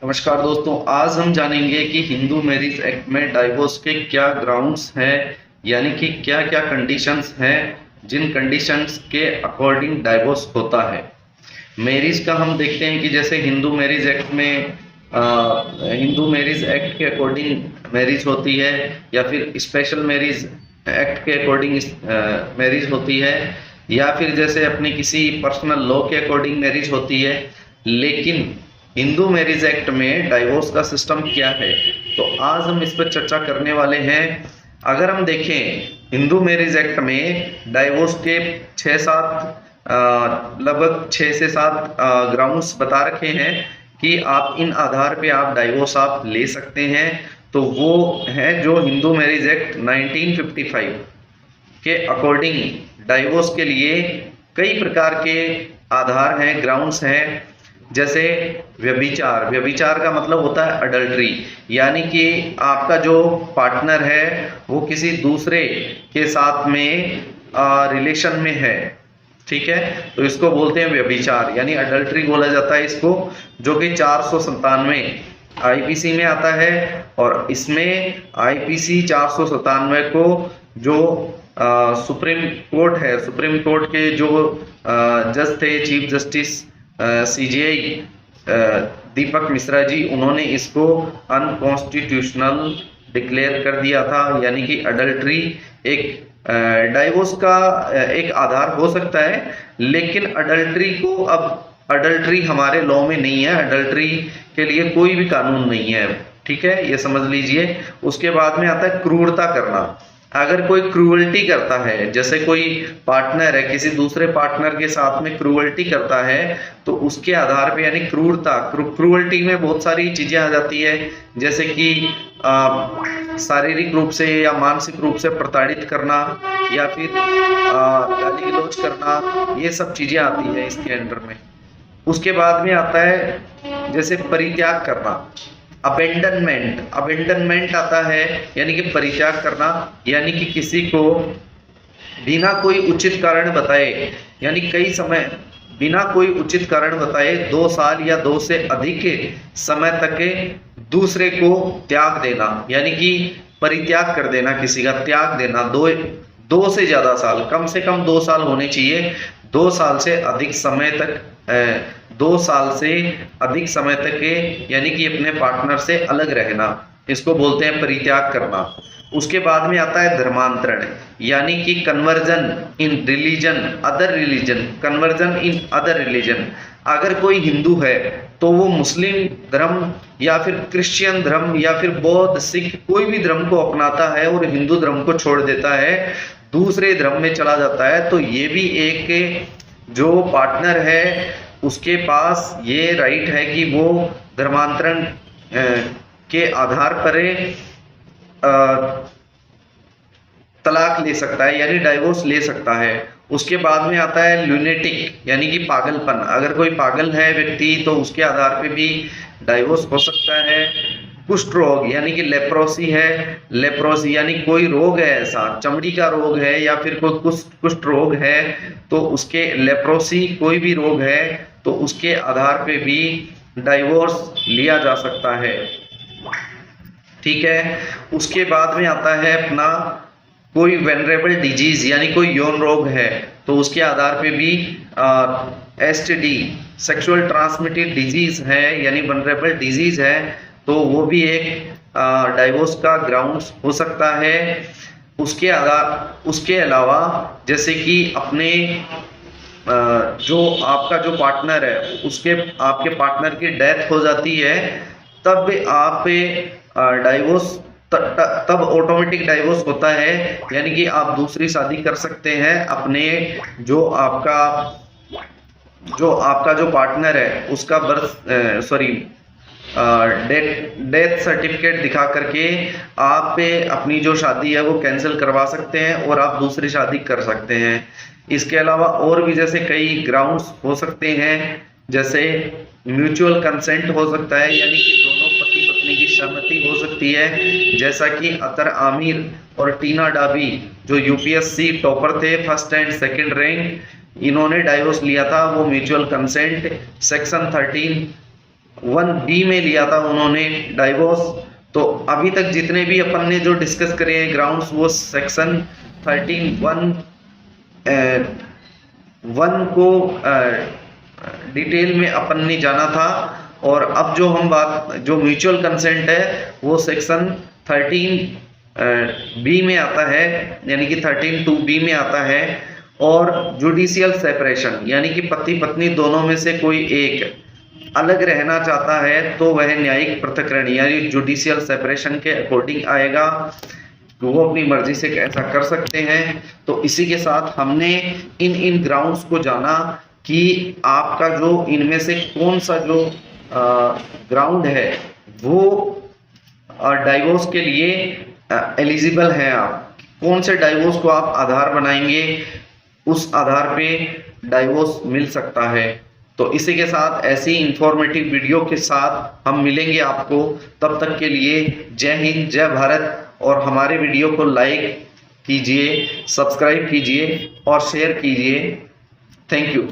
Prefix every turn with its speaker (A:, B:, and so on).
A: नमस्कार दोस्तों, आज हम जानेंगे कि हिंदू मैरिज एक्ट में डाइवोर्स के क्या ग्राउंड्स हैं, यानी कि क्या क्या कंडीशंस हैं जिन कंडीशंस के अकॉर्डिंग डाइवोर्स होता है। मैरिज का हम देखते हैं कि जैसे हिंदू मैरिज एक्ट में हिंदू मैरिज एक्ट के अकॉर्डिंग मैरिज होती है, या फिर स्पेशल मैरिज एक्ट के अकॉर्डिंग मैरिज होती है, या फिर जैसे अपने किसी पर्सनल लॉ के अकॉर्डिंग मैरिज होती है। लेकिन हिंदू मैरिज एक्ट में डाइवोर्स का सिस्टम क्या है, तो आज हम इस पर चर्चा करने वाले हैं। अगर हम देखें हिंदू मैरिज एक्ट में डाइवोर्स के 6-7 लगभग 6 से 7 ग्राउंड्स बता रखे हैं कि आप इन आधार पे आप डाइवोर्स आप ले सकते हैं। तो वो है जो हिंदू मैरिज एक्ट 1955 के अकॉर्डिंग डाइवोर्स के लिए कई प्रकार के आधार हैं, ग्राउंड्स हैं। जैसे व्यभिचार का मतलब होता है अडल्ट्री, यानी कि आपका जो पार्टनर है वो किसी दूसरे के साथ में रिलेशन में है, ठीक है, तो इसको बोलते हैं व्यभिचार, यानी अडल्ट्री बोला जाता है इसको, जो कि 497 आईपीसी में आता है। और इसमें आईपीसी 497 को जो सुप्रीम कोर्ट है, सुप्रीम कोर्ट के जो जज थे, चीफ जस्टिस सीजेआई दीपक मिश्रा जी, उन्होंने इसको अनकॉन्स्टिट्यूशनल डिक्लेयर कर दिया था। यानी कि अडल्ट्री एक डाइवोर्स का एक आधार हो सकता है, लेकिन अडल्ट्री को अब अडल्ट्री हमारे लॉ में नहीं है, अडल्ट्री के लिए कोई भी कानून नहीं है, ठीक है, ये समझ लीजिए। उसके बाद में आता है क्रूरता करना। अगर कोई क्रूअल्टी करता है, जैसे कोई पार्टनर है किसी दूसरे पार्टनर के साथ में क्रूअल्टी करता है, तो उसके आधार पे यानी क्रूरता, क्रूअल्टी में बहुत सारी चीजें आ जाती है, जैसे कि शारीरिक रूप से या मानसिक रूप से प्रताड़ित करना, या फिर गाली गलौज करना, ये सब चीजें आती है इसके अंडर में। उसके बाद में आता है जैसे परित्याग करना, अबेंडनमेंट आता है, यानी कि परित्याग करना, यानी कि किसी को बिना कोई उचित कारण बताए, यानी कई समय बिना कोई उचित कारण बताए 2 साल या 2 से अधिक समय तक दूसरे को त्याग देना, यानी कि परित्याग कर देना, किसी का त्याग देना। 2 से ज्यादा साल, कम से कम 2 साल होने चाहिए, 2 साल से अधिक समय तक 2 साल से अधिक समय तक यानी कि अपने पार्टनर से अलग रहना, इसको बोलते हैं परित्याग करना। उसके बाद में आता है धर्मांतरण, यानी कि conversion in religion other religion, conversion in other religion. अगर कोई हिंदू है तो वो मुस्लिम धर्म या फिर क्रिश्चियन धर्म या फिर बौद्ध, सिख, कोई भी धर्म को अपनाता है और हिंदू धर्म को छोड़ देता है, दूसरे धर्म में चला जाता है, तो ये भी एक जो पार्टनर है उसके पास ये राइट है कि वो धर्मांतरण के आधार पर तलाक ले सकता है, यानी डाइवोर्स ले सकता है। उसके बाद में आता है ल्यूनेटिक, यानी कि पागलपन। अगर कोई पागल है व्यक्ति तो उसके आधार पे भी डाइवोर्स हो सकता है। कुष्ठ रोग, यानी कि लेप्रोसी है, लेप्रोसी यानी कोई रोग है ऐसा, चमड़ी का रोग है या फिर कोई कुष्ठ रोग है, तो उसके लेप्रोसी कोई भी रोग है तो उसके आधार पे भी डाइवोर्स लिया जा सकता है, ठीक है। उसके बाद में आता है अपना कोई वेनरेबल डिजीज, यानी कोई यौन रोग है, तो उसके आधार पे भी एसटीडी, सेक्सुअल ट्रांसमिटेड डिजीज है, यानी वेनरेबल डिजीज है, तो वो भी एक डाइवोर्स का ग्राउंड्स हो सकता है। उसके अलावा जैसे कि अपने जो आपका जो पार्टनर है उसके आपके पार्टनर की डेथ हो जाती है, तब आप डाइवोर्स तब ऑटोमेटिक डाइवोर्स होता है, यानी कि आप दूसरी शादी कर सकते हैं अपने जो आपका जो पार्टनर है उसका डेथ सर्टिफिकेट दिखा करके आप अपनी जो शादी है वो कैंसिल करवा सकते हैं और आप दूसरी शादी कर सकते हैं। इसके अलावा और भी जैसे कई ग्राउंड्स हो सकते हैं, जैसे म्यूचुअल कंसेंट हो सकता है, यानी कि दोनों पति पत्नी की सहमति हो सकती है, जैसा कि अतर आमिर और टीना डाबी जो यूपीएससी टॉपर थे, फर्स्ट एंड सेकंड रैंक, इन्होंने डाइवोर्स लिया था, वो म्यूचुअल कंसेंट सेक्शन 13 1B में लिया था उन्होंने डाइवोर्स। तो अभी तक जितने भी अपन ने जो डिस्कस करे हैं ग्राउंड्स, वो सेक्शन 13(1) को डिटेल में अपन ने जाना था। और अब जो हम बात, जो म्यूचुअल कंसेंट है, वो सेक्शन 13B में आता है, यानी कि 13(2)B में आता है। और जुडिशियल सेपरेशन, यानी कि पति पत्नी दोनों में से कोई एक अलग रहना चाहता है तो वह न्यायिक पृथक्करण यानी जुडिशियल सेपरेशन के अकॉर्डिंग आएगा, वो अपनी मर्जी से ऐसा कर सकते हैं। तो इसी के साथ हमने इन ग्राउंड्स को जाना कि आपका जो इनमें से कौन सा जो ग्राउंड है वो डाइवोर्स के लिए एलिजिबल है। आप कौन से डाइवोर्स को आप आधार बनाएंगे, उस आधार पे डाइवोर्स मिल सकता है। तो इसी के साथ ऐसी इंफॉर्मेटिव वीडियो के साथ हम मिलेंगे आपको। तब तक के लिए जय हिंद, जय भारत। और हमारे वीडियो को लाइक कीजिए, सब्सक्राइब कीजिए और शेयर कीजिए। Thank you.